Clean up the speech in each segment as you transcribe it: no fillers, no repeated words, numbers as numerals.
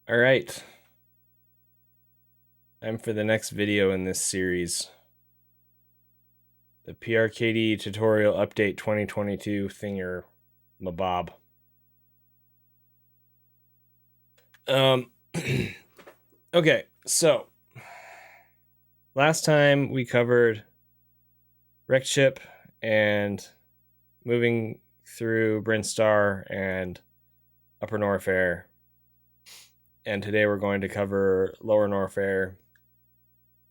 All right. Time for the next video in this series. The PRKD tutorial update 2022 thinger mabob. Okay, so last time we covered wrecked ship and moving through Brinstar and Upper Norfair. And today we're going to cover Lower Norfair.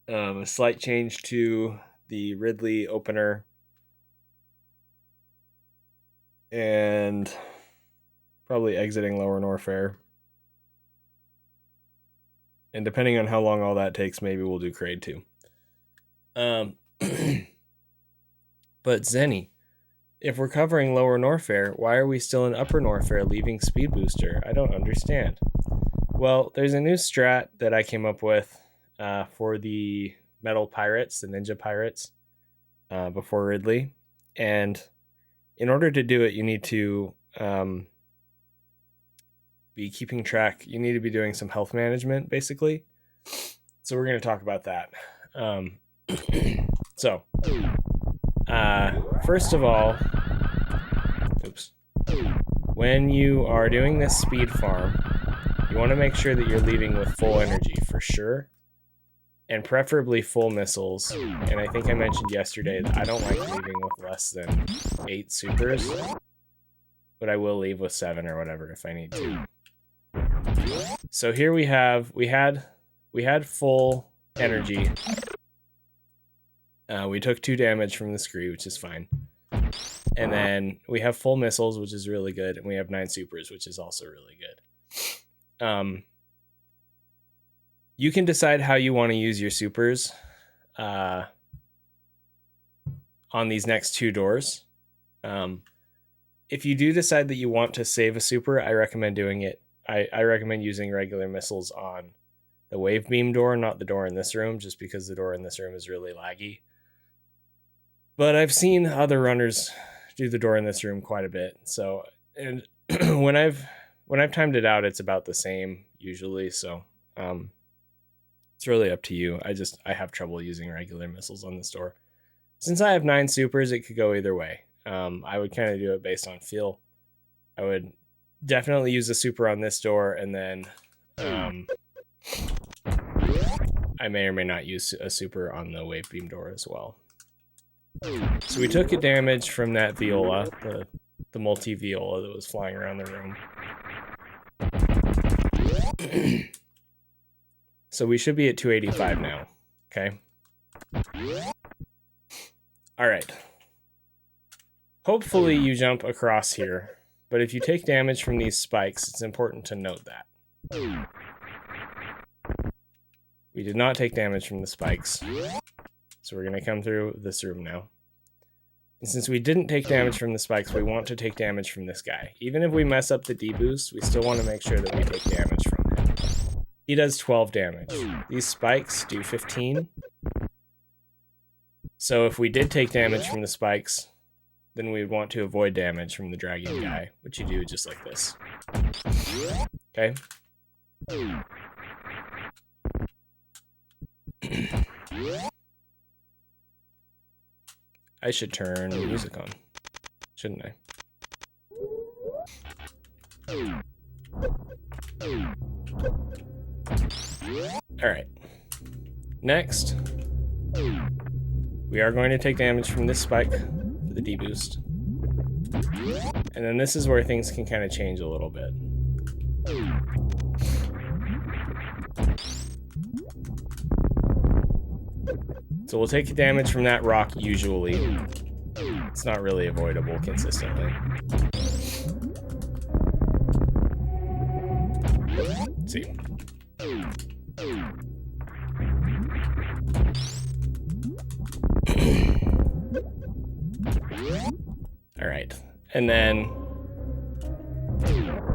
A slight change to the Ridley opener. And probably exiting Lower Norfair. And depending on how long all that takes, maybe we'll do Kraid too. But Zenny, if we're covering Lower Norfair, why are we still in Upper Norfair leaving Speed Booster? I don't understand. Well, there's a new strat that I came up with for the Metal Pirates, the Ninja Pirates, before Ridley. And in order to do it, you need to be keeping track. You need to be doing some health management, basically. So we're going to talk about that. First of all, when you are doing this speed farm, you want to make sure that you're leaving with full energy for sure, and preferably full missiles. And I think I mentioned yesterday that I don't like leaving with less than 8 supers, but I will leave with 7 or whatever if I need to. So here we had full energy. We took 2 damage from the scree, which is fine. And then we have full missiles, which is really good, and we have 9 supers, which is also really good. You can decide how you want to use your supers on these next 2 doors. If you do decide that you want to save a super, I recommend doing it. I recommend using regular missiles on the wave beam door, not the door in this room, just because the door in this room is really laggy. But I've seen other runners do the door in this room quite a bit. So, and when I've timed it out, it's about the same usually. So, it's really up to you. I have trouble using regular missiles on this door. Since I have 9 supers, it could go either way. I would kind of do it based on feel. I would definitely use a super on this door, and then I may or may not use a super on the wave beam door as well. So we took a damage from that viola, the multi-viola that was flying around the room. So we should be at 285 now, okay? All right. Hopefully you jump across here, but if you take damage from these spikes, it's important to note that. We did not take damage from the spikes, so we're going to come through this room now. And since we didn't take damage from the spikes, we want to take damage from this guy. Even if we mess up the D-boost, we still want to make sure that we take damage from him. He does 12 damage. These spikes do 15. So if we did take damage from the spikes, then we would want to avoid damage from the dragon guy, which you do just like this. Okay? I should turn music on, shouldn't I? Alright. Next, we are going to take damage from this spike for the D-boost. And then this is where things can kind of change a little bit. So we'll take damage from that rock usually. It's not really avoidable consistently. Let's see. All right. And then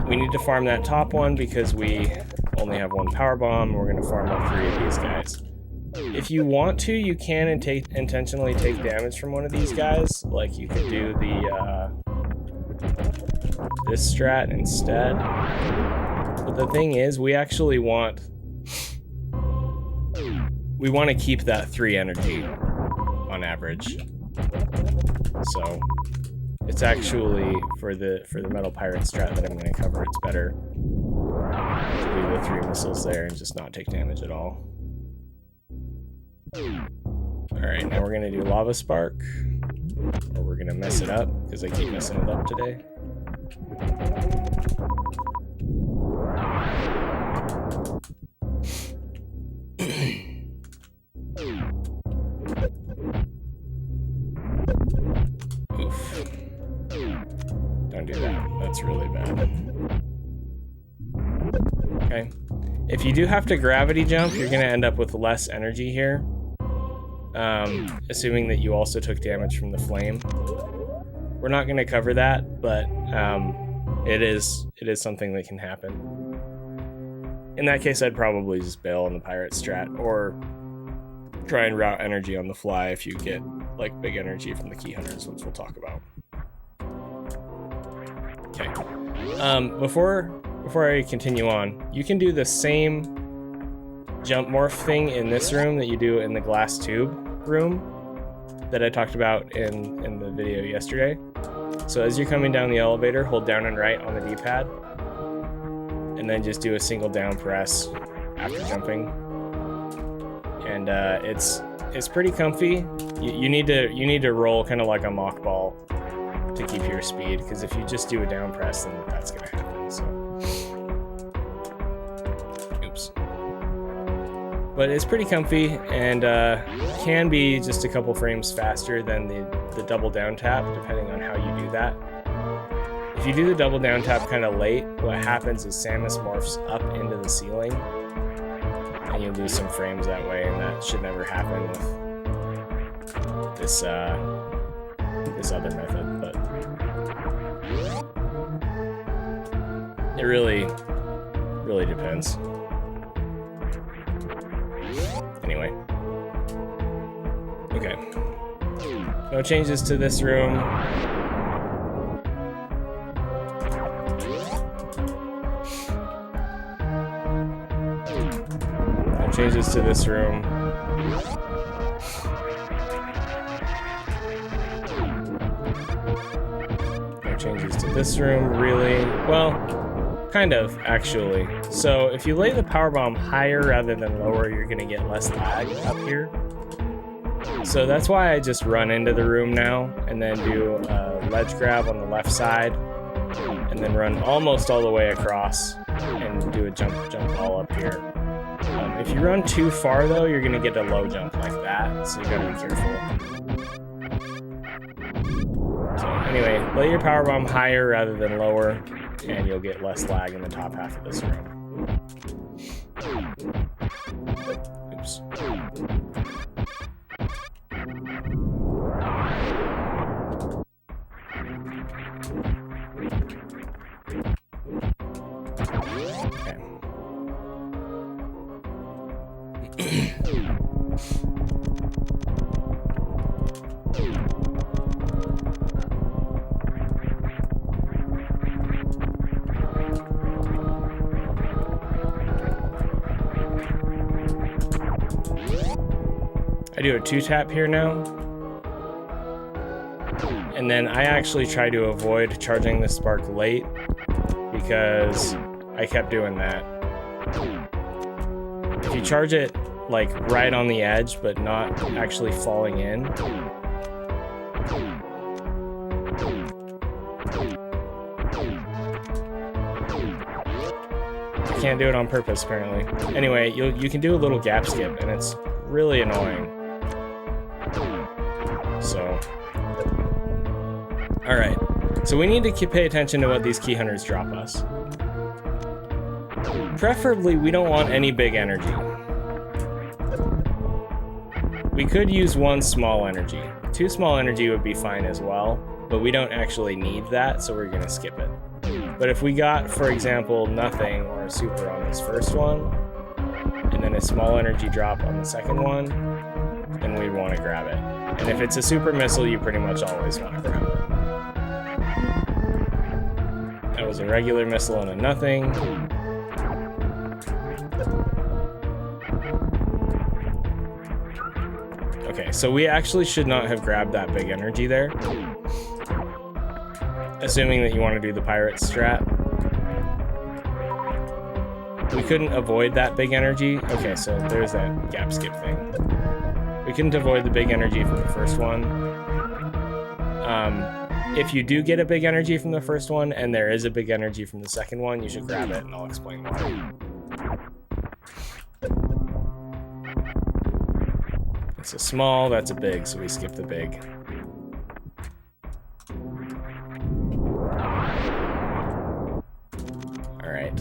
we need to farm that top one because we only have 1 power bomb. We're going to farm all 3 of these guys. If you want to, you can intentionally take damage from one of these guys. Like you could do the this strat instead. But the thing is, we actually want to keep that 3 energy on average. So it's actually for the Metal Pirate strat that I'm going to cover, it's better to do the 3 missiles there and just not take damage at all. Alright, now we're going to do Lava Spark, or we're going to mess it up, because I keep messing it up today. Oof. Don't do that. That's really bad. Okay. If you do have to gravity jump, you're going to end up with less energy here. Assuming that you also took damage from the flame. We're not going to cover that, but it is something that can happen. In that case, I'd probably just bail on the pirate strat, or try and route energy on the fly if you get like big energy from the key hunters, which we'll talk about. Okay. Before I continue on, you can do the same jump morph thing in this room that you do in the glass tube room that I talked about in the video yesterday. So as you're coming down the elevator, hold down and right on the D-pad, and then just do a single down press after jumping. And it's pretty comfy. You need to roll kind of like a mock ball to keep your speed, because if you just do a down press, then that's gonna happen. So, oops. But it's pretty comfy, and can be just a couple frames faster than the double down tap, depending on how you do that. If you do the double down tap kind of late, what happens is Samus morphs up into the ceiling, and you lose some frames that way, and that should never happen with this this other method. But it really depends. Anyway, okay. No changes to this room. No changes to this room. No changes to this room, really. Well, kind of, actually. So if you lay the power bomb higher rather than lower, you're gonna get less lag up here. So that's why I just run into the room now, and then do a ledge grab on the left side, and then run almost all the way across, and do a jump all up here. If you run too far though, you're gonna get a low jump like that, so you gotta be careful. So anyway, lay your power bomb higher rather than lower, and you'll get less lag in the top half of this room. Oops. I do a 2-tap here now, and then I actually try to avoid charging the spark late because I kept doing that. If you charge it like right on the edge but not actually falling in, I can't do it on purpose apparently. Anyway, you can do a little gap skip, and it's really annoying. So, alright. So we need to pay attention to what these key hunters drop us. Preferably, we don't want any big energy. We could use 1 small energy. 2 small energy would be fine as well, but we don't actually need that, so we're going to skip it. But if we got, for example, nothing or a super on this first one, and then a small energy drop on the second one, then we'd want to grab it. And if it's a super missile, you pretty much always want to grab it. That was a regular missile and a nothing. Okay, so we actually should not have grabbed that big energy there. Assuming that you want to do the pirate strat. We couldn't avoid that big energy. Okay, so there's that gap skip thing. We couldn't avoid the big energy from the first one. If you do get a big energy from the first one, and there is a big energy from the second one, you should grab it, and I'll explain why. It's a small, that's a big, so we skip the big. All right.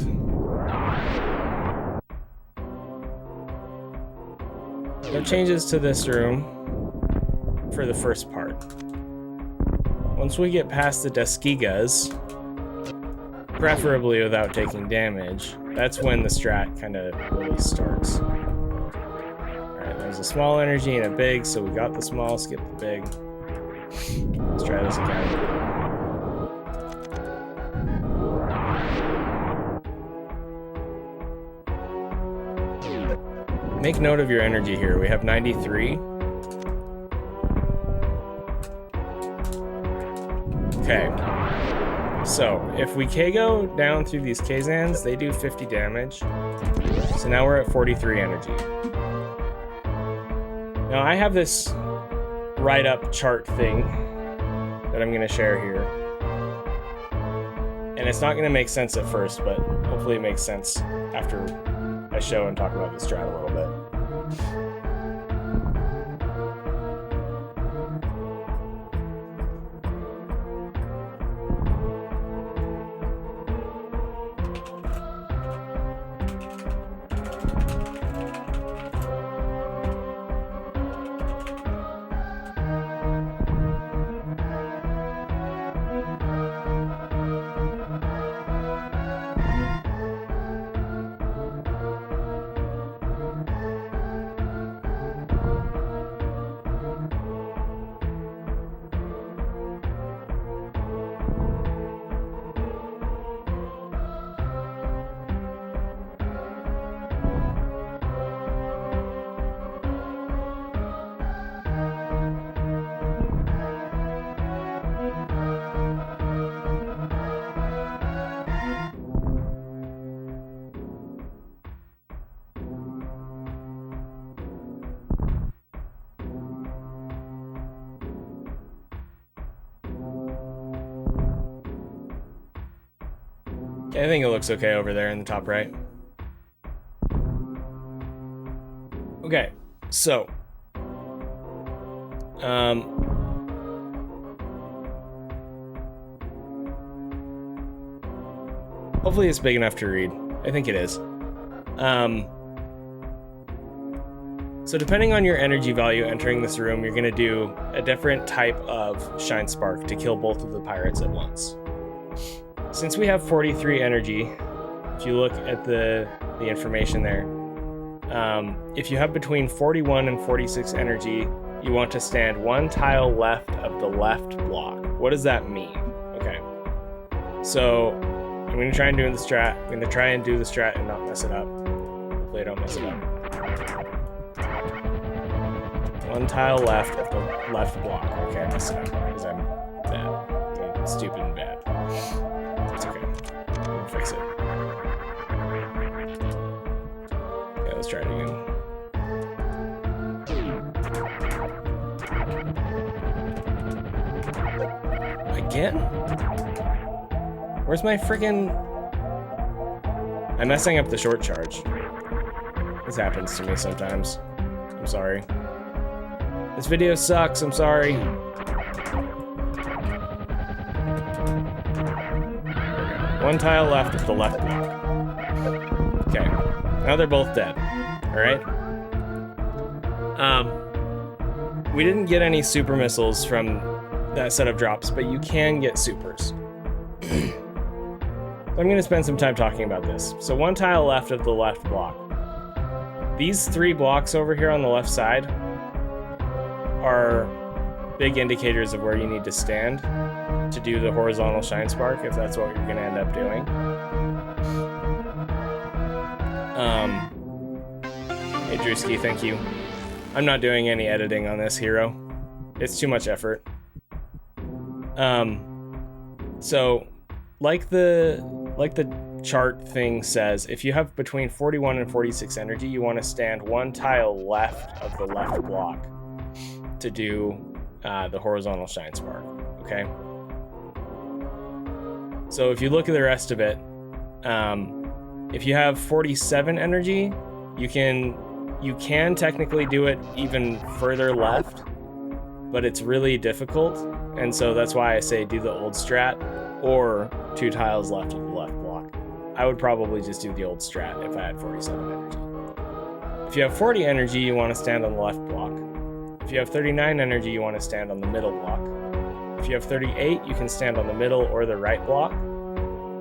No changes to this room for the first part. Once we get past the Deskigas, preferably without taking damage, that's when the strat kind of really starts. Alright, there's a small energy and a big, so we got the small, skip the big. Let's try this again. Make note of your energy here. We have 93. Okay. So, if we KO down through these Kazans, they do 50 damage. So now we're at 43 energy. Now I have this write-up chart thing that I'm going to share here. And it's not going to make sense at first, but hopefully it makes sense after I show and talk about the strat a little bit. I think it looks okay over there in the top right. Okay, so hopefully it's big enough to read. I think it is. So depending on your energy value entering this room, you're gonna do a different type of Shine Spark to kill both of the pirates at once. Since we have 43 energy, if you look at the information there, if you have between 41 and 46 energy, you want to stand one tile left of the left block. What does that mean? Okay, so I'm going to try and do the strat. I'm going to try and do the strat and not mess it up. Hopefully I don't mess it up. One tile left of the left block. Okay, I messed it up because I'm bad. I'm stupid and bad. It's okay. We'll fix it. Okay, let's try it again. Again? Where's my freaking... I'm messing up the short charge. This happens to me sometimes. I'm sorry. This video sucks, I'm sorry. One tile left of the left block. Okay, now they're both dead. Alright? We didn't get any super missiles from that set of drops, but you can get supers. I'm going to spend some time talking about this. So one tile left of the left block. These three blocks over here on the left side are big indicators of where you need to stand to do the horizontal Shine Spark, if that's what you're going to end up doing. Hey Drewski, thank you. I'm not doing any editing on this hero. It's too much effort. So like the chart thing says, if you have between 41 and 46 energy, you want to stand one tile left of the left block to do the horizontal shine spark. Okay. So if you look at the rest of it, if you have 47 energy, you can technically do it even further left, but it's really difficult. And so that's why I say do the old strat or 2 tiles left of the left block. I would probably just do the old strat if I had 47 energy. If you have 40 energy, you want to stand on the left block. If you have 39 energy, you want to stand on the middle block. If you have 38, you can stand on the middle or the right block.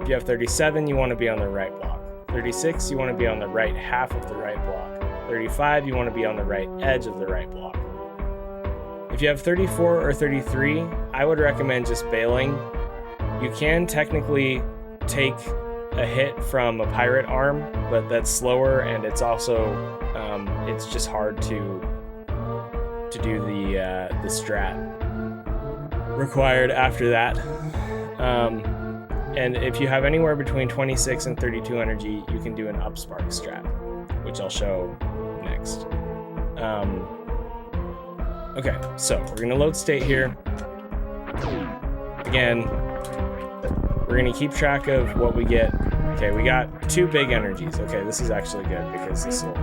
If you have 37, you want to be on the right block. 36, you want to be on the right half of the right block. 35, you want to be on the right edge of the right block. If you have 34 or 33, I would recommend just bailing. You can technically take a hit from a pirate arm, but that's slower, and it's also it's just hard to do the strat required after that. And if you have anywhere between 26 and 32 energy, you can do an up spark strat, which I'll show next. Okay, so we're gonna load state here. Again, we're gonna keep track of what we get. Okay, we got 2 big energies. Okay, this is actually good because this will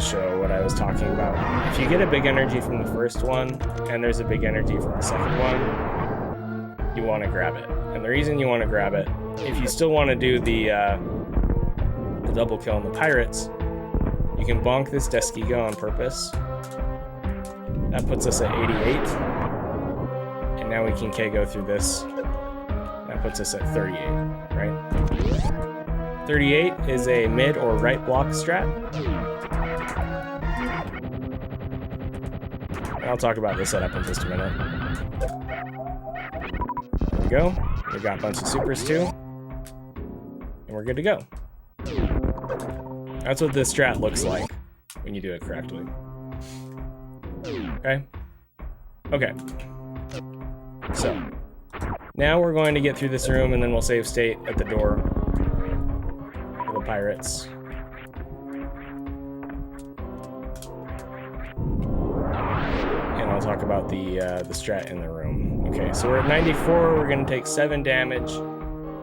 show what I was talking about. If you get a big energy from the first one and there's a big energy from the second one, you want to grab it. And the reason you want to grab it, if you still want to do the double kill on the pirates, you can bonk this Deskiga on purpose. That puts us at 88. And now we can K-go through this. That puts us at 38, right? 38 is a mid or right block strat. I'll talk about this setup in just a minute. There we go. We got a bunch of supers too. And we're good to go. That's what this strat looks like when you do it correctly. Okay. Okay. So, now we're going to get through this room and then we'll save state at the door for the pirates. And I'll talk about the strat in the room. Okay, so we're at 94. We're going to take 7 damage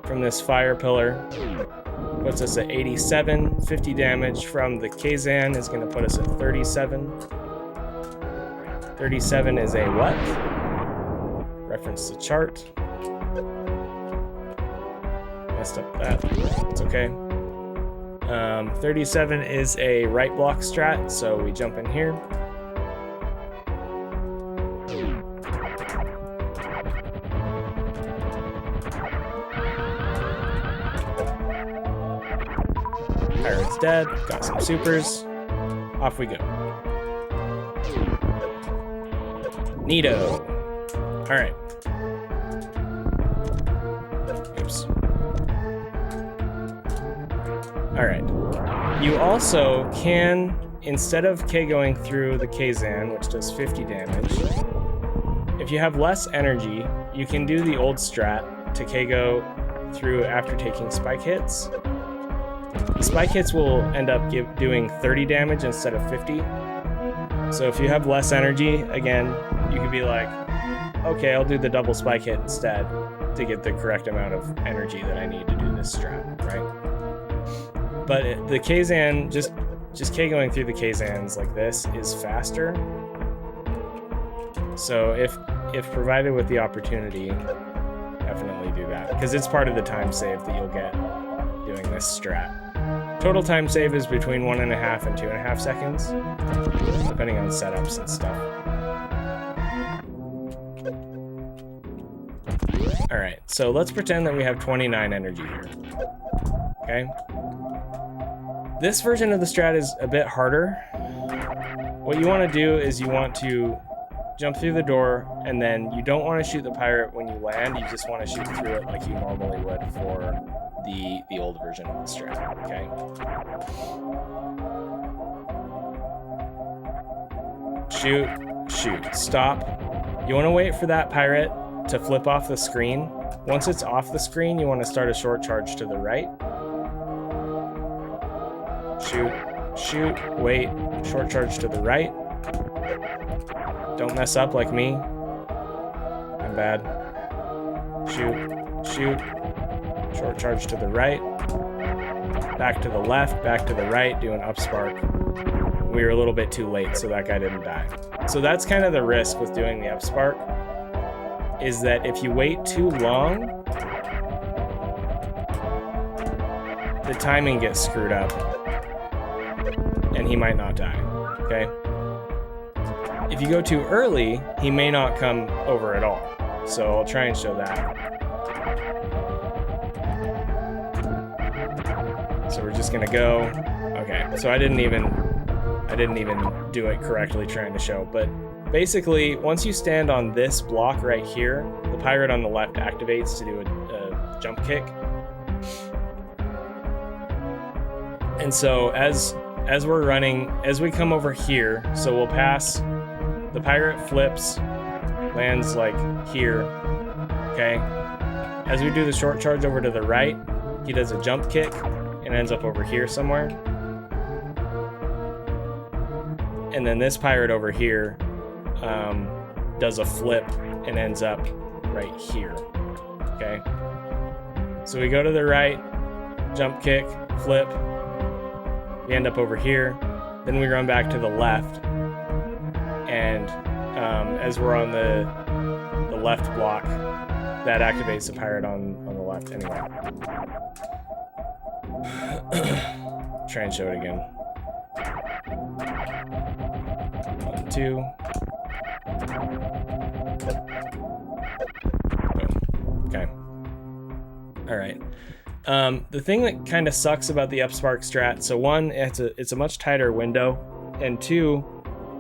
from this fire pillar. Puts us at 87. 50 damage from the Kazan is going to put us at 37. 37 is a what? Reference the chart. Messed up that. It's okay. 37 is a right block strat, so we jump in here. Pirate's dead. Got some supers. Off we go. Neato. All right. Oops. All right. You also can, instead of K-going through the Kazan, which does 50 damage, if you have less energy, you can do the old strat to K-go through after taking spike hits. The spike hits will end up doing 30 damage instead of 50. So if you have less energy, again, you could be like, okay, I'll do the double spike hit instead to get the correct amount of energy that I need to do this strat, right? But the Kazan, just K-going through the Kazans like this is faster. So if provided with the opportunity, definitely do that, because it's part of the time save that you'll get doing this strat. Total time save is between 1.5 and 2.5 seconds, depending on setups and stuff. All right, so let's pretend that we have 29 energy here. Okay. This version of the strat is a bit harder. What you want to do is you want to jump through the door, and then you don't want to shoot the pirate when you land. You just want to shoot through it like you normally would for the old version of the strat, okay? shoot, shoot, stop. You want to wait for that pirate to flip off the screen. Once it's off the screen, you want to start a short charge to the right. Shoot, shoot, wait, short charge to the right. Don't mess up like me. I'm bad. Shoot, shoot, short charge to the right. Back to the left, back to the right, do an up spark. We were a little bit too late, so that guy didn't die. So that's kind of the risk with doing the up spark, is that if you wait too long, the timing gets screwed up, and he might not die, okay? If you go too early, he may not come over at all. So I'll try and show that. So we're just gonna go, okay, so I didn't even do it correctly trying to show, but basically, once you stand on this block right here, the pirate on the left activates to do a jump kick. And so as we're running, as we come over here, so we'll pass, the pirate flips, lands like here, okay? As we do the short charge over to the right, he does a jump kick and ends up over here somewhere. And then this pirate over here does a flip and ends up right here, okay? So we go to the right, jump kick, flip, we end up over here, then we run back to the left, and as we're on the left block, that activates the pirate on the left anyway. Try and show it again. 1, 2. Boom. Okay. All right. The thing that kind of sucks about the upspark strat, so one, it's a much tighter window, and two,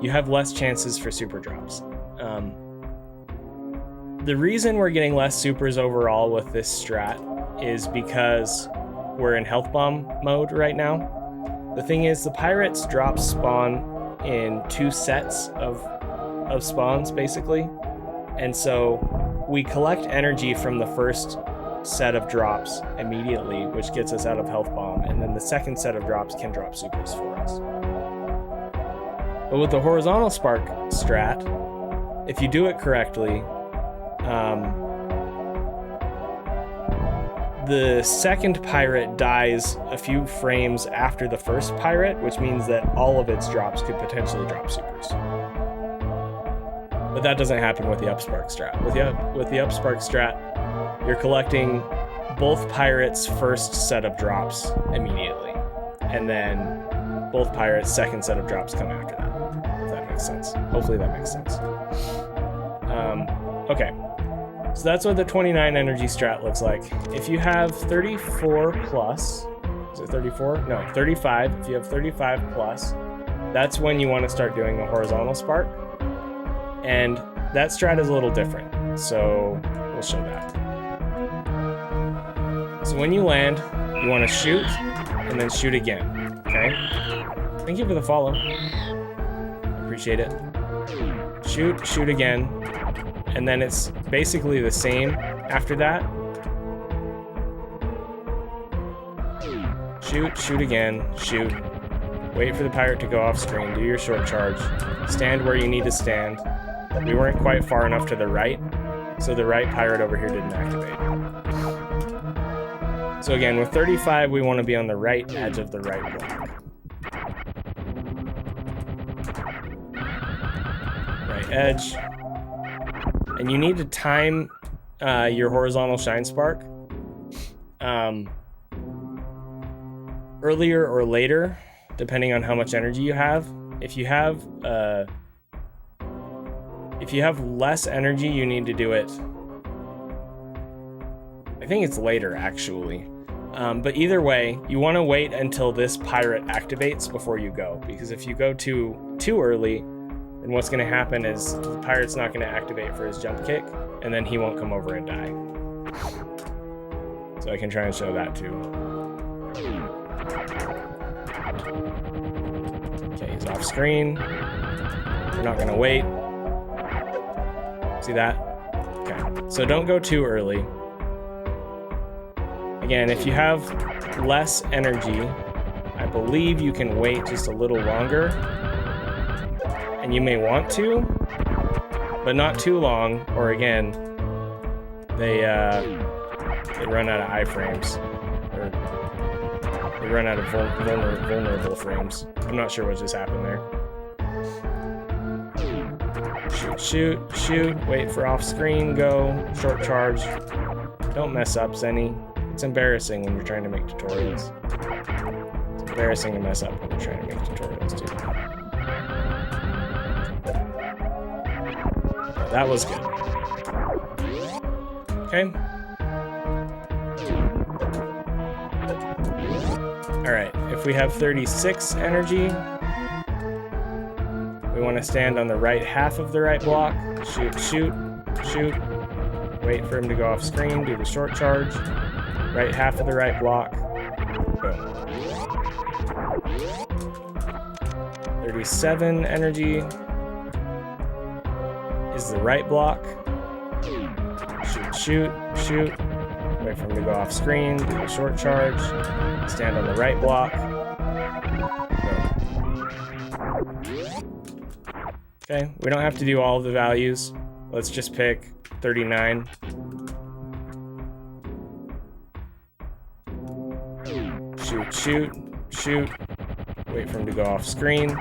you have less chances for super drops. The reason we're getting less supers overall with this strat is because we're in health bomb mode right now. The thing is, the pirates drop spawn in 2 sets of spawns, basically. And so we collect energy from the first set of drops immediately, which gets us out of health bomb, and then the second set of drops can drop supers for us. But with the horizontal spark strat, if you do it correctly, the second pirate dies a few frames after the first pirate, which means that all of its drops could potentially drop supers. But that doesn't happen with the upspark strat. With the upspark strat, you're collecting both pirates' first set of drops immediately, and then both pirates' second set of drops come after that, if that makes sense. Hopefully that makes sense. Okay, so that's what the 29 energy strat looks like. If you have 34 plus, is it 34? No, 35. If you have 35 plus, that's when you want to start doing the horizontal spark. And that strat is a little different, so we'll show that. So when you land, you want to shoot and then shoot again, okay? Thank you for the follow. Appreciate it. Shoot, shoot again. And then it's basically the same after that. Shoot, shoot again, shoot. Wait for the pirate to go off screen, do your short charge. Stand where you need to stand. We weren't quite far enough to the right, so the right pirate over here didn't activate. So again, with 35, we want to be on the right edge of the right block. Right edge. And you need to time your horizontal shine spark earlier or later, depending on how much energy you have. If you have less energy, you need to do it. I think it's later, actually. But either way, you want to wait until this pirate activates before you go, because if you go too early, then what's going to happen is the pirate's not going to activate for his jump kick, and then he won't come over and die. So I can try and show that too. Okay, he's off screen. We're not gonna wait. See that? Okay, so don't go too early. Again, if you have less energy, I believe you can wait just a little longer. And you may want to, but not too long, or again, they run out of iframes, or they run out of vulnerable frames. I'm not sure what just happened there. Shoot, shoot, wait for off screen, go, short charge. Don't mess up, Zenny. It's embarrassing when you're trying to make tutorials. It's embarrassing to mess up when you're trying to make tutorials too. That was good. Okay. Alright, if we have 36 energy, we want to stand on the right half of the right block. Shoot, shoot, shoot. Wait for him to go off screen, do the short charge. Right half of the right block. Boom. 37 energy is the right block. Shoot, shoot, shoot. Wait for him to go off screen, do the short charge. Stand on the right block. Boom. Okay, we don't have to do all of the values. Let's just pick 39. Shoot, shoot, shoot. Wait for him to go off screen.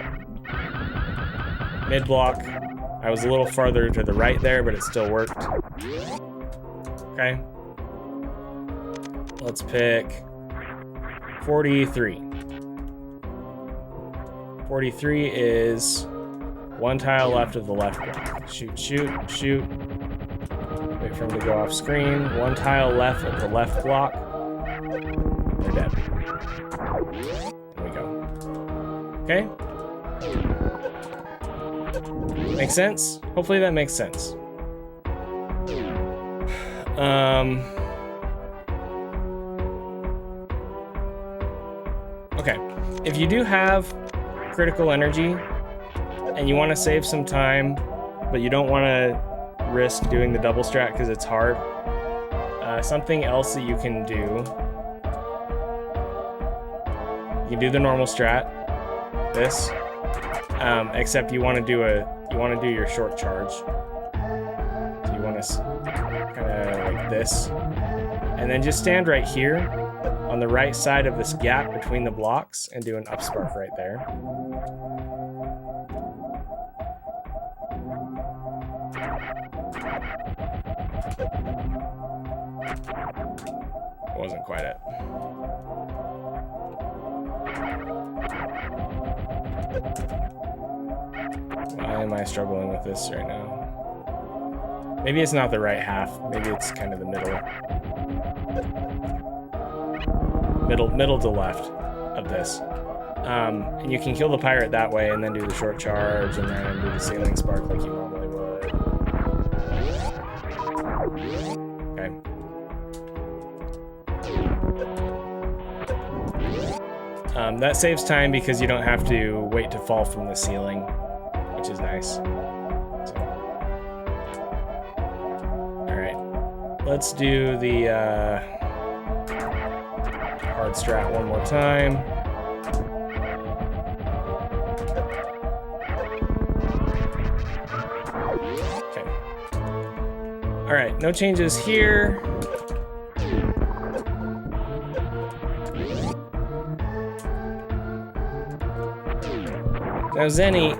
Mid block. I was a little farther to the right there, but it still worked. Okay. Let's pick 43. 43 is one tile left of the left block. Shoot, shoot, shoot. Wait for him to go off screen. One tile left of the left block. They're dead. There we go. Okay. Make sense? Hopefully that makes sense. Okay. If you do have critical energy and you want to save some time, but you don't want to risk doing the double strat because it's hard, something else that you can do. You can do the normal strat, this, except you want to do your short charge. So you want to kind of like this, and then just stand right here on the right side of this gap between the blocks and do an up spark right there. It wasn't quite it. Why am I struggling with this right now? Maybe it's not the right half. Maybe it's kind of the middle. Middle to left of this. And you can kill the pirate that way and then do the short charge and then do the ceiling spark like you normally would. Okay. That saves time because you don't have to wait to fall from the ceiling, which is nice. So. Alright. Let's do the hard strat one more time. Okay. Alright, no changes here. Now Zenny,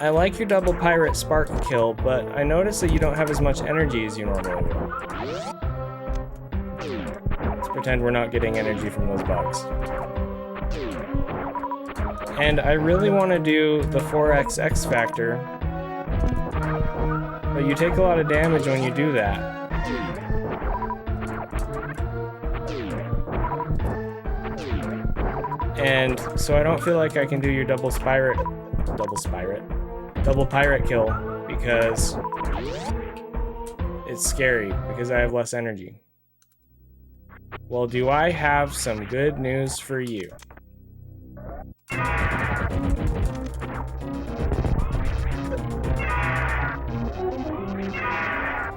I like your double pirate spark kill, but I noticed that you don't have as much energy as you normally would. Let's pretend we're not getting energy from those bugs. And I really want to do the 4x X factor, but you take a lot of damage when you do that. And so I don't feel like I can do your double pirate kill because it's scary because I have less energy. Well, do I have some good news for you?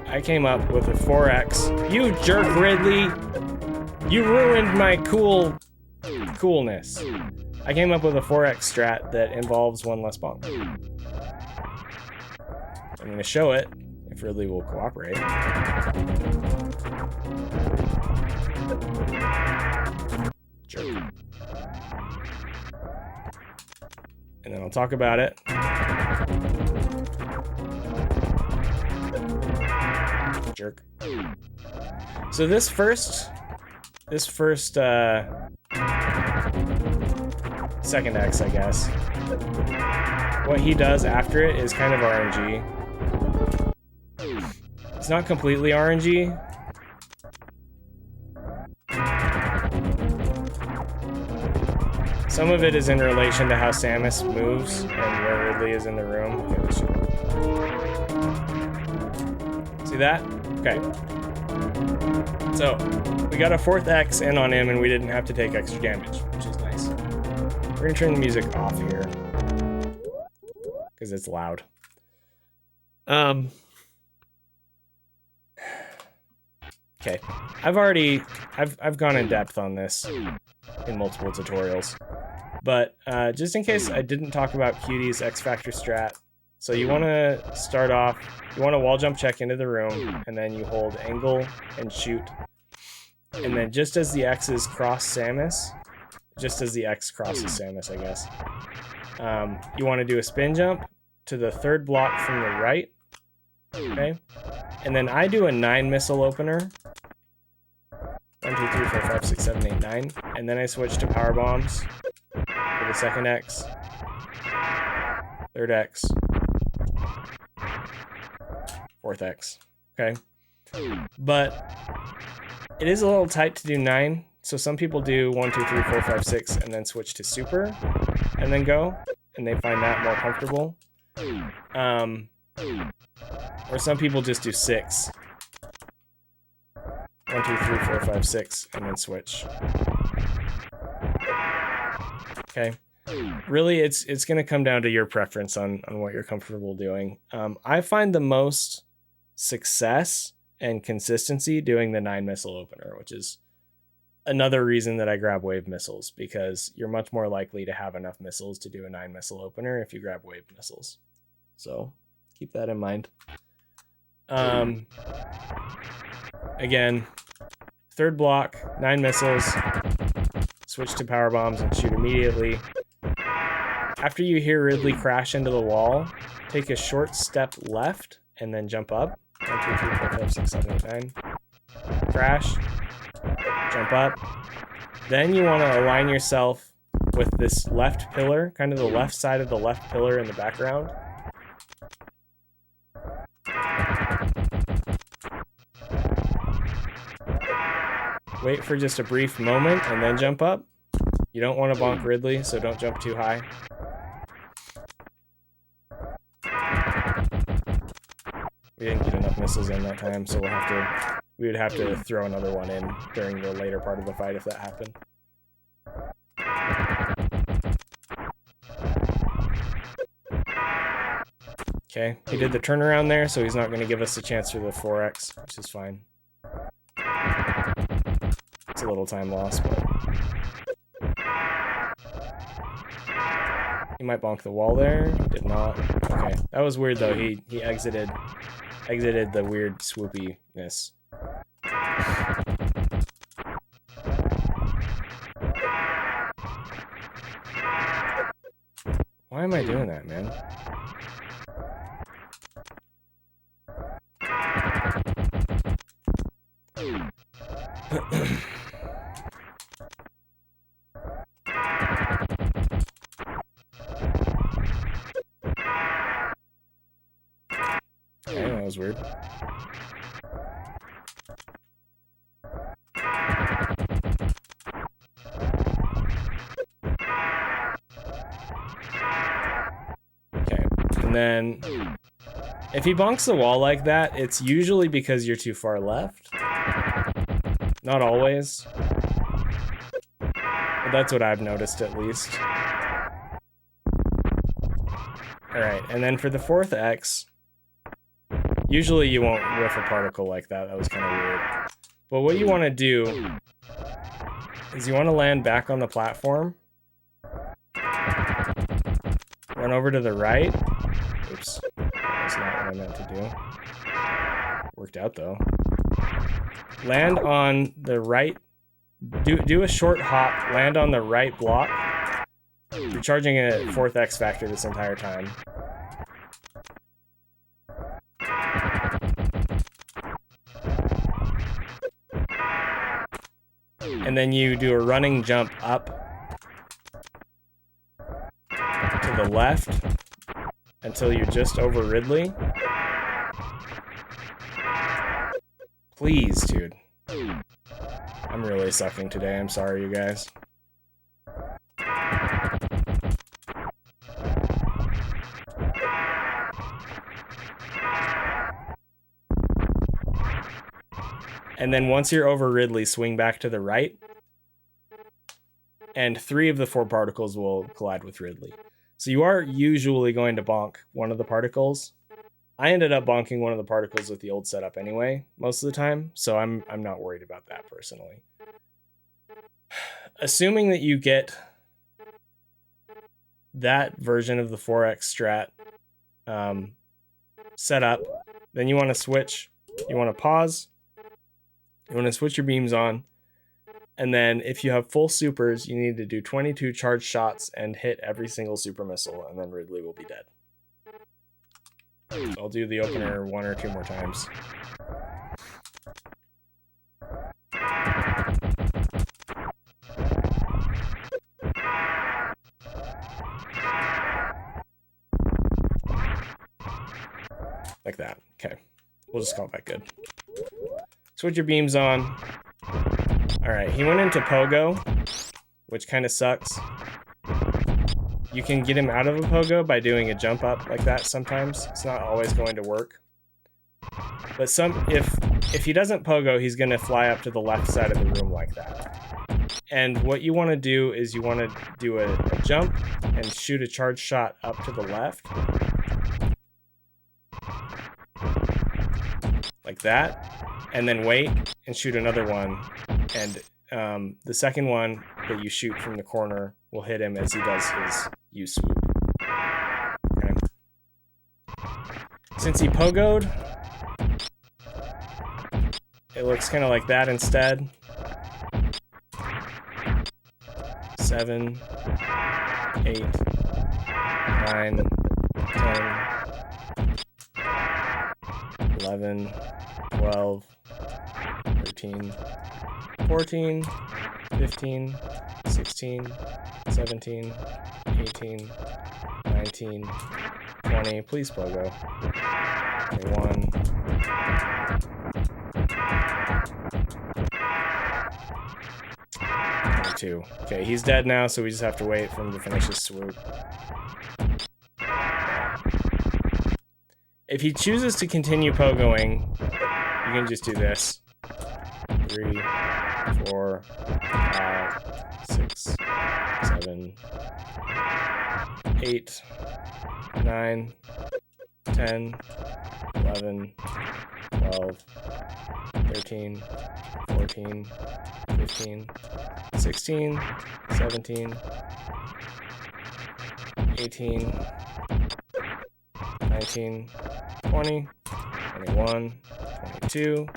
I came up with a 4x. You jerk, Ridley! You ruined my coolness. I came up with a 4x strat that involves one less bonk. I'm going to show it if Ridley will cooperate. Jerk. And then I'll talk about it. Jerk. So this first second X, I guess. What he does after it is kind of RNG. It's not completely RNG. Some of it is in relation to how Samus moves and where Ridley is in the room. Okay, see that? Okay. So, we got a 4th X in on him and we didn't have to take extra damage, which is nice. We're gonna turn the music off here because it's loud. Okay, I've gone in depth on this in multiple tutorials, but just in case I didn't talk about Cutie's X Factor strat, so you want to start off, you want to wall jump check into the room, and then you hold angle and shoot, and then just as the X's cross Samus, just as the X crosses Samus, I guess, you want to do a spin jump to the 3rd block from the right, okay, and then I do a 9 missile opener. 1, 2, 3, 4, 5, 6, 7, 8, 9. And then I switch to power bombs for the 2nd X, 3rd X, 4th X. Okay. But it is a little tight to do 9. So some people do 1, 2, 3, 4, 5, 6, and then switch to super and then go. And they find that more comfortable. Or some people just do 6. 1, 2, 3, 4, 5, 6, and then switch. Okay. Really, it's going to come down to your preference on what you're comfortable doing. I find the most success and consistency doing the 9 missile opener, which is another reason that I grab wave missiles, because you're much more likely to have enough missiles to do a 9 missile opener if you grab wave missiles. So keep that in mind. Again, 3rd block, 9 missiles, switch to power bombs and shoot immediately. After you hear Ridley crash into the wall, take a short step left and then jump up. 1, 2, 3, 4, 5, 6, 7, 8, 9. Crash, jump up. Then you want to align yourself with this left pillar, kind of the left side of the left pillar in the background. Wait for just a brief moment and then jump up. You don't want to bonk Ridley, so don't jump too high. We didn't get enough missiles in that time, so we would have to throw another one in during the later part of the fight if that happened. Okay, he did the turnaround there, so he's not going to give us a chance for the 4x, which is fine. It's a little time loss, but he might bonk the wall there. Did not. Okay, that was weird though. He exited the weird swoopiness. Why am I doing that, man? Okay, that was weird. Okay, and then if he bonks the wall like that, it's usually because you're too far left. Not always. But that's what I've noticed at least. Alright, and then for the 4th X, Usually you won't whiff a particle like that. That was kind of weird. But what you want to do is you want to land back on the platform. Run over to the right. Oops. That's not what I meant to do. Worked out though. Land on the right. Do a short hop. Land on the right block. You're charging a 4th X factor this entire time. And then you do a running jump up to the left until you're just over Ridley. Please, dude. I'm really sucking today. I'm sorry, you guys. And then once you're over Ridley, swing back to the right. And 3 of the 4 particles will collide with Ridley. So you are usually going to bonk one of the particles. I ended up bonking one of the particles with the old setup anyway, most of the time. So I'm not worried about that personally. Assuming that you get that version of the 4X strat set up, then you want to switch. You want to pause. You want to switch your beams on. And then if you have full supers, you need to do 22 charge shots and hit every single super missile, and then Ridley will be dead. So I'll do the opener 1 or 2 more times. Like that. Okay. We'll just call that good. Switch your beams on. Alright, he went into Pogo, which kind of sucks. You can get him out of a Pogo by doing a jump up like that sometimes. It's not always going to work. But if he doesn't Pogo, he's going to fly up to the left side of the room like that. And what you want to do is you want to do a jump and shoot a charge shot up to the left. Like that. And then wait and shoot another one. And the second one that you shoot from the corner will hit him as he does his U-swoop. Okay. Since he pogoed, it looks kind of like that instead. 7, 8, 9, 10, 11, 12, 13, 14, 15, 16, 17, 18, 19, 20. Please pogo. 21. Two. Okay, he's dead now, so we just have to wait for him to finish his swoop. If he chooses to continue pogoing, you can just do this. 3, 4, 5, 6, 7, 8, 9, 10, 11, 12, 13, 14, 15, 16, 17, 18, 19, 20, 21, 22.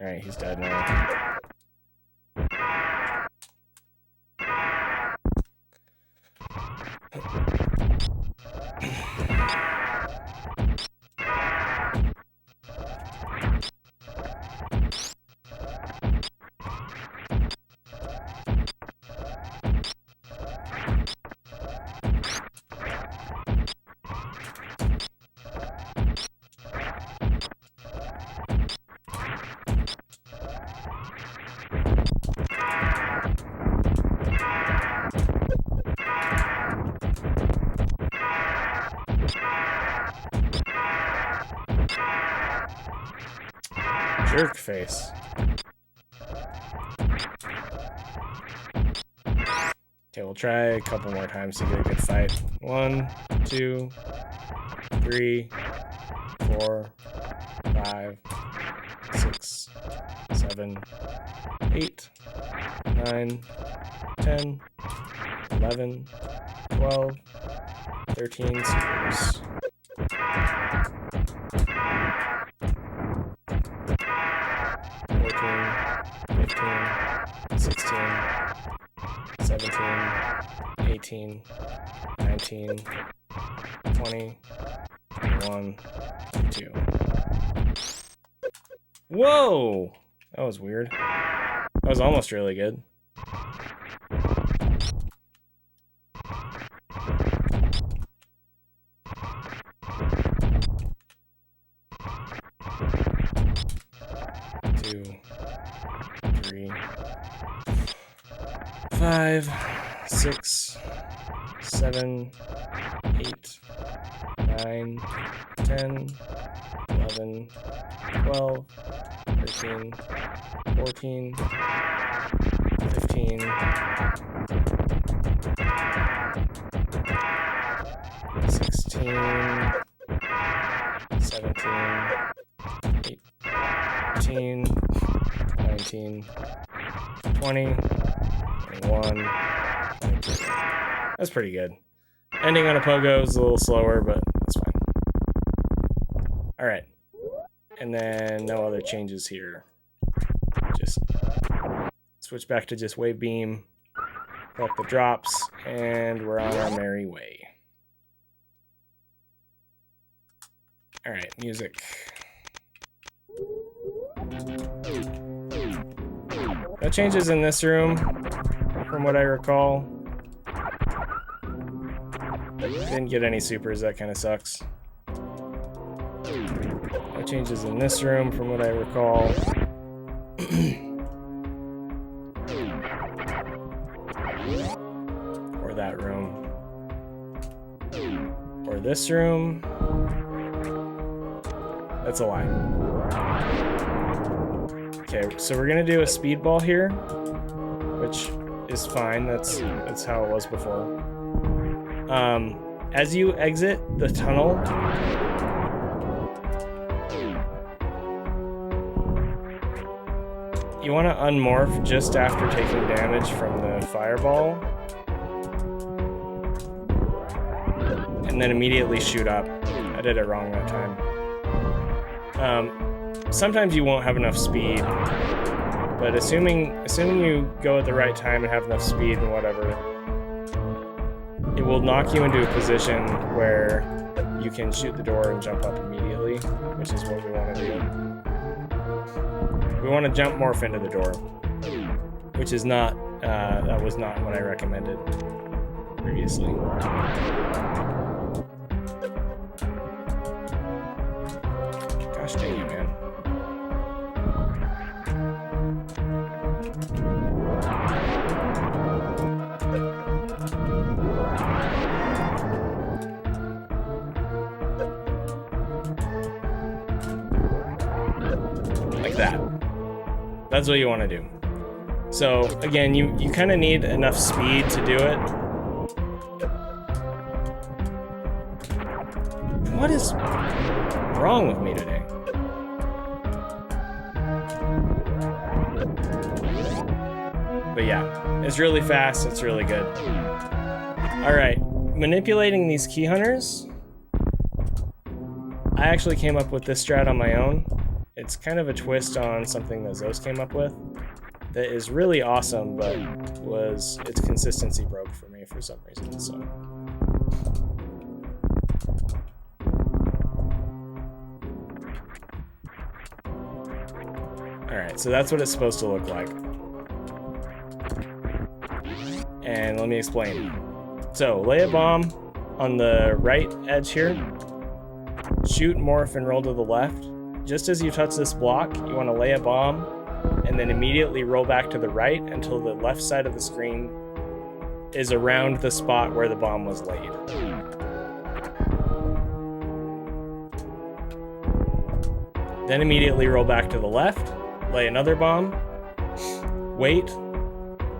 Alright, he's dead now. Jerk face. Okay, we'll try a couple more times to get a good fight. 1, 2, 3, 4, 5, 6, 7, 8, 9, 10, 11, 12, 13 supers. 14, 15, 16, 17, 18, 19, 20, 21, 22. Whoa! That was weird. That was almost really good. Two, 3, 5, 6, 7, 8, 9, 10, 11, 12, 13, 14, 15, 16, 17, 18, 19, 20, 21, 22. That's pretty good. Ending on a pogo is a little slower, but it's fine. All right. And then no other changes here. Just switch back to just wave beam, collect the drops, and we're on our merry way. All right, music. No changes in this room, from what I recall. Didn't get any supers, that kind of sucks. No changes in this room, from what I recall. Or that room. Or this room. That's a lie. Okay, so we're gonna do a speedball here, which is fine. That's how it was before. As you exit the tunnel, you want to unmorph just after taking damage from the fireball, and then immediately shoot up. I did it wrong that time. Sometimes you won't have enough speed, but assuming you go at the right time and have enough speed and whatever, it will knock you into a position where you can shoot the door and jump up immediately, which is what we want to do. We want to jump morph into the door, which is not, that was not what I recommended previously. Gosh dang it, man. Like that. That's what you want to do. So again, you kind of need enough speed to do it. What is wrong with me today? But yeah, it's really fast, it's really good. All right, manipulating these key hunters. I actually came up with this strat on my own. It's kind of a twist on something that Zos came up with that is really awesome, but its consistency broke for me for some reason, so. All right, so that's what it's supposed to look like. And let me explain. So lay a bomb on the right edge here, shoot, morph, and roll to the left. Just as you touch this block, you want to lay a bomb and then immediately roll back to the right until the left side of the screen is around the spot where the bomb was laid. Then immediately roll back to the left, lay another bomb, wait,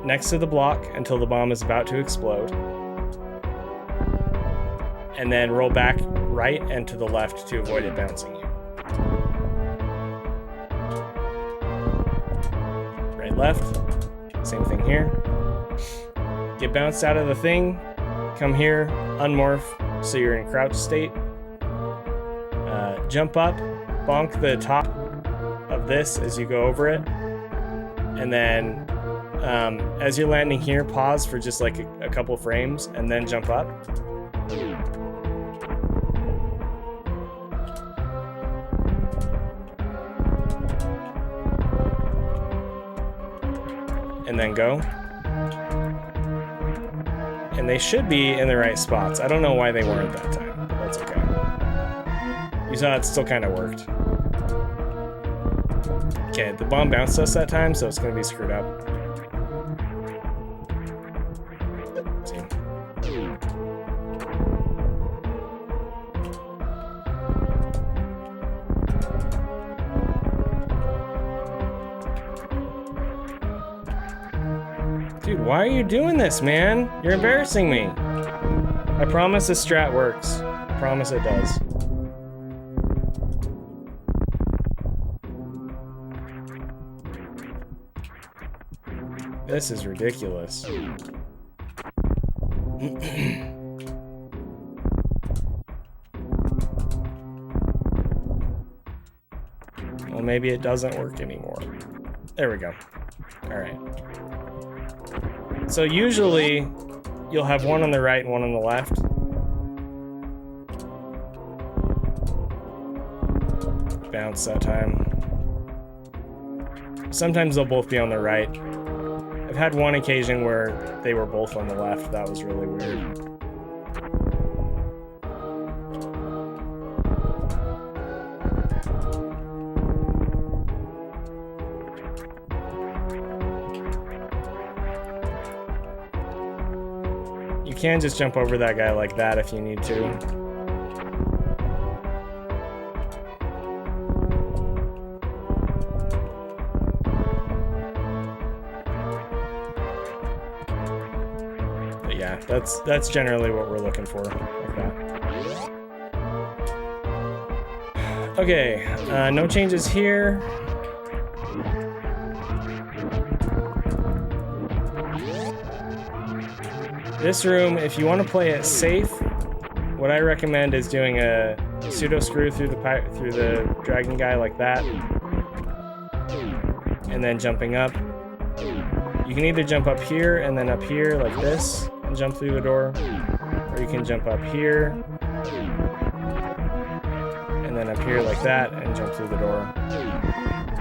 next to the block until the bomb is about to explode. And then roll back right and to the left to avoid it bouncing you. Right, left. Same thing here. Get bounced out of the thing. Come here, unmorph, so you're in crouch state. Jump up, bonk the top of this as you go over it. And then as you're landing here, pause for just like a couple frames and then jump up. And then go. And they should be in the right spots. I don't know why they weren't that time, but that's okay. You saw it still kind of worked. Okay, the bomb bounced us that time, so it's going to be screwed up. See. Dude, why are you doing this, man? You're embarrassing me. I promise this strat works. I promise it does. This is ridiculous. Well, maybe it doesn't work anymore. There we go. All right. So usually you'll have one on the right and one on the left. Bounce that time. Sometimes they'll both be on the right. I've had one occasion where they were both on the left. That was really weird. You can just jump over that guy like that if you need to. Yeah, that's generally what we're looking for, like that. Okay, no changes here. This room, if you want to play it safe, what I recommend is doing a pseudo screw through the dragon guy like that, and then jumping up. You can either jump up here and then up here like this and jump through the door, or you can jump up here and then up here like that and jump through the door.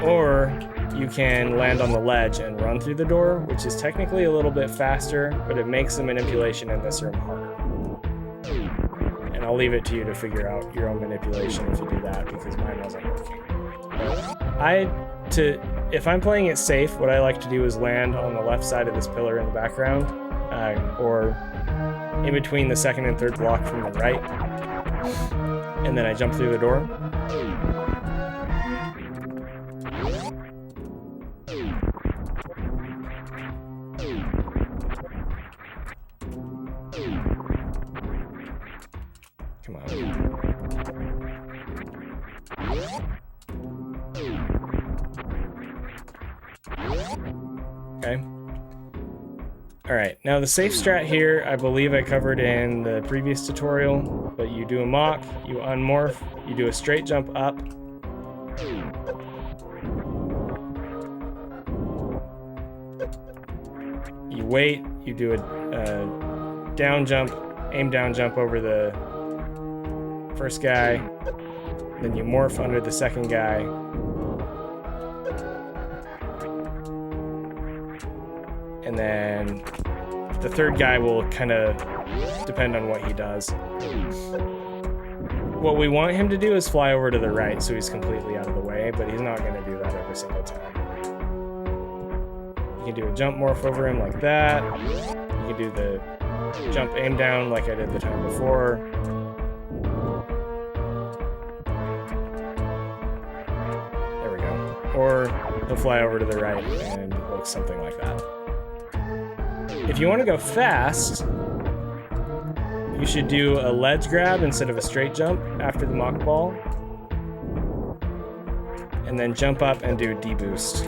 Or you can land on the ledge and run through the door, which is technically a little bit faster, but it makes the manipulation in this room harder. And I'll leave it to you to figure out your own manipulation if you do that, because mine wasn't working. If I'm playing it safe, what I like to do is land on the left side of this pillar in the background, or in between the second and third block from the right, and then I jump through the door. Come on. Okay. All right, now the safe strat here, I believe I covered in the previous tutorial, but you do a mock, you unmorph, you do a straight jump up. You wait, you do a down jump, aim down jump over the first guy, then you morph under the second guy. And then the third guy will kind of depend on what he does. What we want him to do is fly over to the right so he's completely out of the way, but he's not going to do that every single time. You can do a jump morph over him like that. You can do the jump aim down like I did the time before. There we go. Or he'll fly over to the right and it looks something like that. If you want to go fast, you should do a ledge grab instead of a straight jump after the mock ball. And then jump up and do deboost.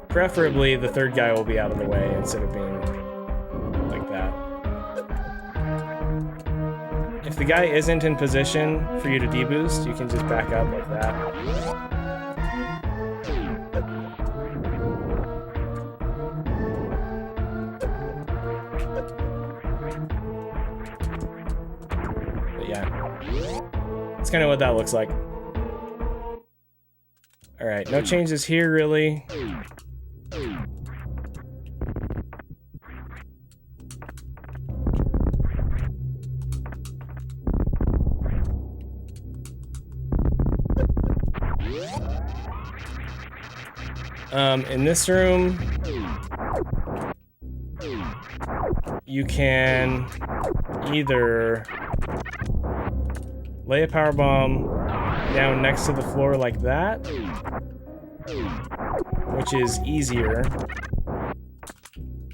Preferably, the third guy will be out of the way instead of being like that. If the guy isn't in position for you to deboost, you can just back up like that. But yeah, that's kind of what that looks like. All right, no changes here really. In this room, you can either lay a power bomb down next to the floor like that, which is easier.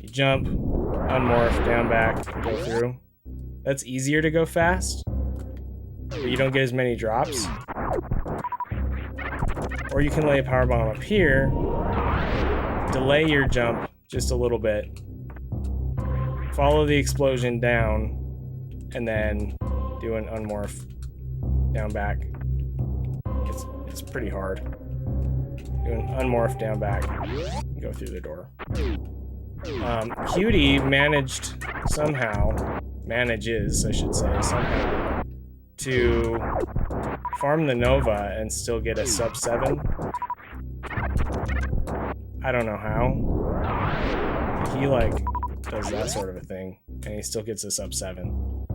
You jump, unmorph, down back, and go through. That's easier to go fast, but you don't get as many drops. Or you can lay a power bomb up here, delay your jump just a little bit, follow the explosion down, and then do an unmorph down back. It's pretty hard. Do an unmorph down back, and go through the door. Cutie manages, I should say, somehow, to farm the Nova and still get a sub 7. I don't know how. He like does that sort of a thing, and he still gets a sub 7.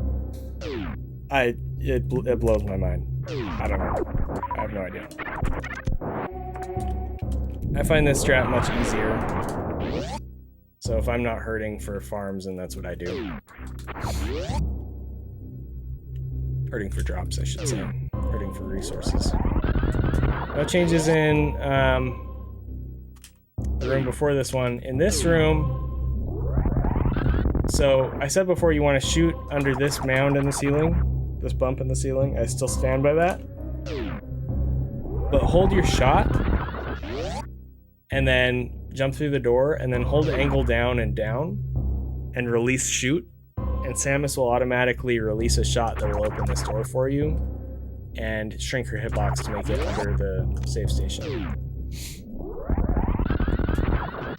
It blows my mind. I don't know. I have no idea. I find this strat much easier. So if I'm not hurting for farms, then that's what I do. Hurting for drops, I should say. Hurting for resources. No changes in the room before this one. In this room, so I said before you want to shoot under this mound in the ceiling, this bump in the ceiling. I still stand by that. But hold your shot, and then jump through the door, and then hold angle down, and release shoot. And Samus will automatically release a shot that will open this door for you and shrink her hitbox to make it under the save station.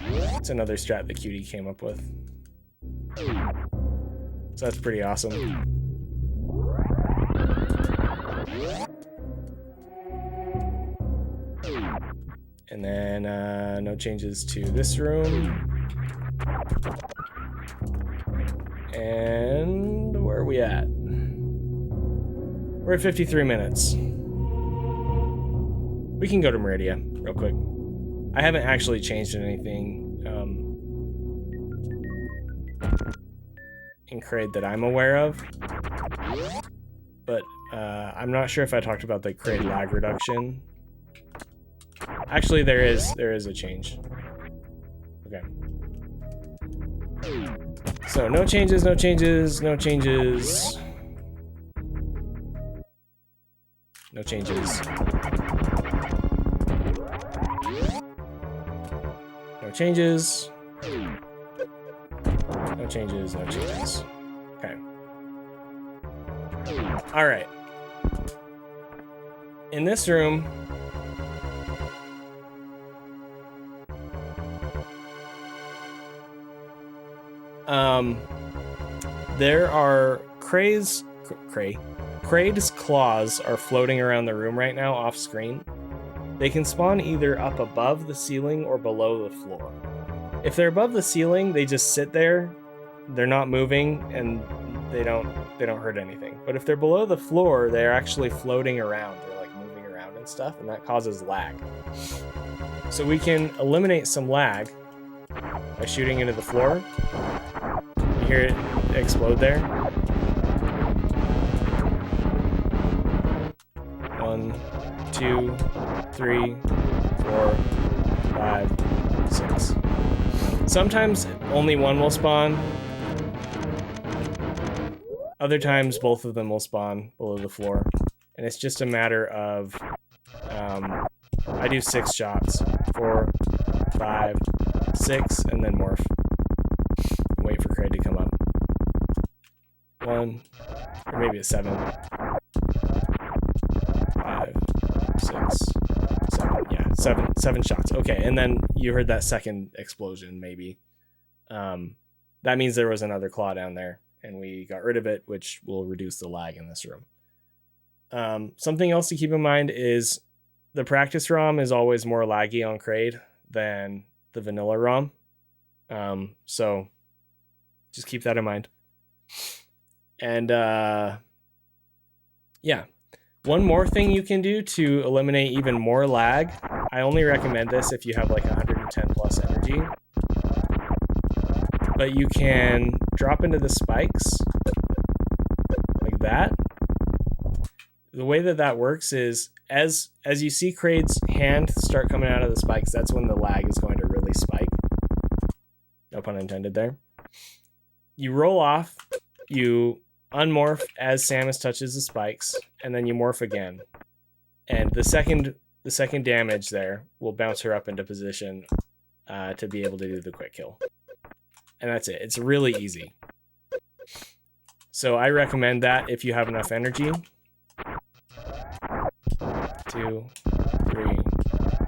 It's another strat that Cutie came up with. So that's pretty awesome. And then no changes to this room. And where are we at? We're at 53 minutes. We can go to Meridia real quick. I haven't actually changed anything in Kraid that I'm aware of. But I'm not sure if I talked about the Kraid lag reduction. Actually, there is a change. Okay. So no changes, no changes, no changes. No changes. No changes. No changes, no changes. Okay. All right. In this room, there are Kraid's claws are floating around the room right now off screen. They can spawn either up above the ceiling or below the floor. If they're above the ceiling, they just sit there. They're not moving and they don't hurt anything. But if they're below the floor, they're actually floating around. They're like moving around and stuff, and that causes lag. So we can eliminate some lag by shooting into the floor. You hear it explode there. 1, 2, 3, 4, 5, 6. Sometimes only one will spawn. Other times both of them will spawn below the floor. And it's just a matter of, I do 6 shots, 4, 5, 6, and then morph. Wait for Kraid to come up. 1, or maybe it's 7. 5, 6, 7. Yeah, 7 shots. Okay, and then you heard that second explosion, maybe. That means there was another claw down there, and we got rid of it, which will reduce the lag in this room. Something else to keep in mind is the practice ROM is always more laggy on Kraid than the vanilla ROM. So just keep that in mind. And yeah, one more thing you can do to eliminate even more lag. I only recommend this if you have like 110 plus energy. But you can drop into the spikes like that. The way that works is as you see Kraid's hand start coming out of the spikes, that's when the lag is going to really spike. No pun intended there. You roll off, you unmorph as Samus touches the spikes, and then you morph again. And the second damage there will bounce her up into position to be able to do the quick kill. And that's it. It's really easy. So I recommend that if you have enough energy. 2, 3,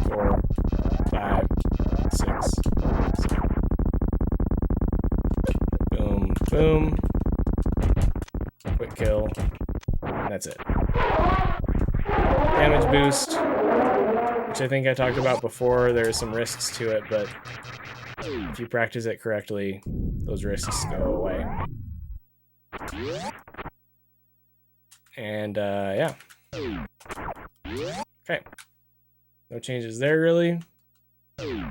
4, 5, 6, 7. Boom, boom. Quick kill. And that's it. Damage boost, which I think I talked about before. There's some risks to it, but if you practice it correctly, those risks go away. And yeah. Okay. No changes there, really. We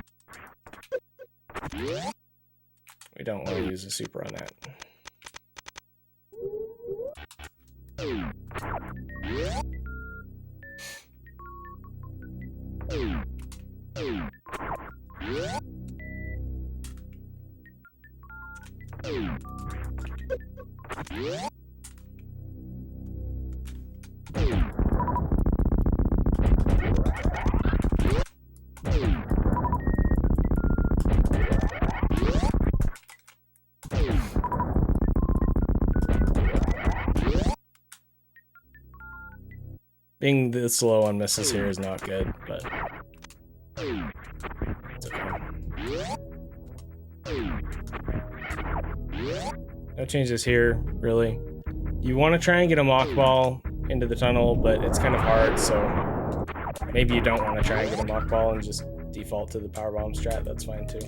don't want to use a super on that. Being this slow on misses here is not good, but it's okay. No changes here, really. You want to try and get a mock ball into the tunnel, but it's kind of hard, so maybe you don't want to try and get a mock ball and just default to the power bomb strat. That's fine too.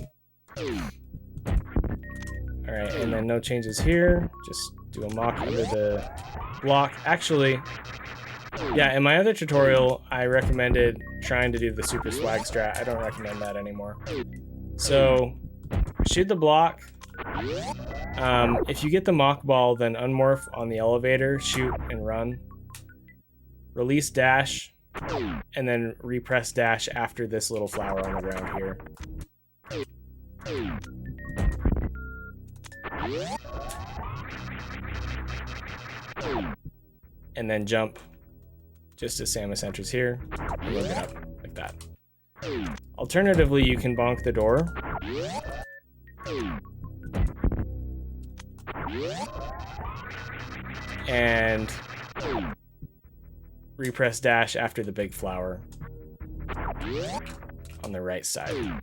Alright, and then no changes here. Just do a mock under the block. Actually, yeah, in my other tutorial, I recommended trying to do the super swag strat. I don't recommend that anymore. So, shoot the block. If you get the mock ball, then unmorph on the elevator, shoot and run. Release dash, and then repress dash after this little flower on the ground here. And then jump just as Samus enters here, and you'll get up like that. Alternatively, you can bonk the door. And repress dash after the big flower on the right side.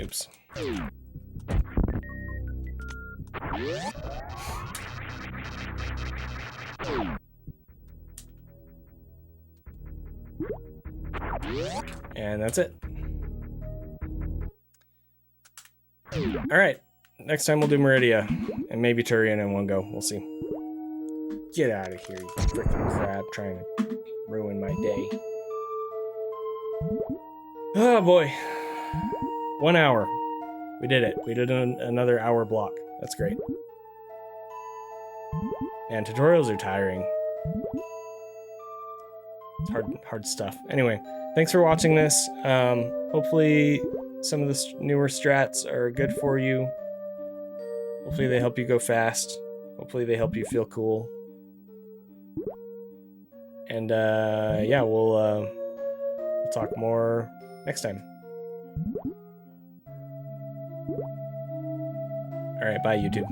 Oops. And that's it. All right. Next time we'll do Meridia and maybe Turian in one go. We'll see. Get out of here, you freaking crab, trying to ruin my day. Oh boy. 1 hour. We did it. We did another hour block. That's great. Man, tutorials are tiring. It's hard stuff. Anyway, thanks for watching this. Hopefully some of the newer strats are good for you. Hopefully they help you go fast. Hopefully they help you feel cool. And yeah, we'll talk more next time. All right, bye YouTube.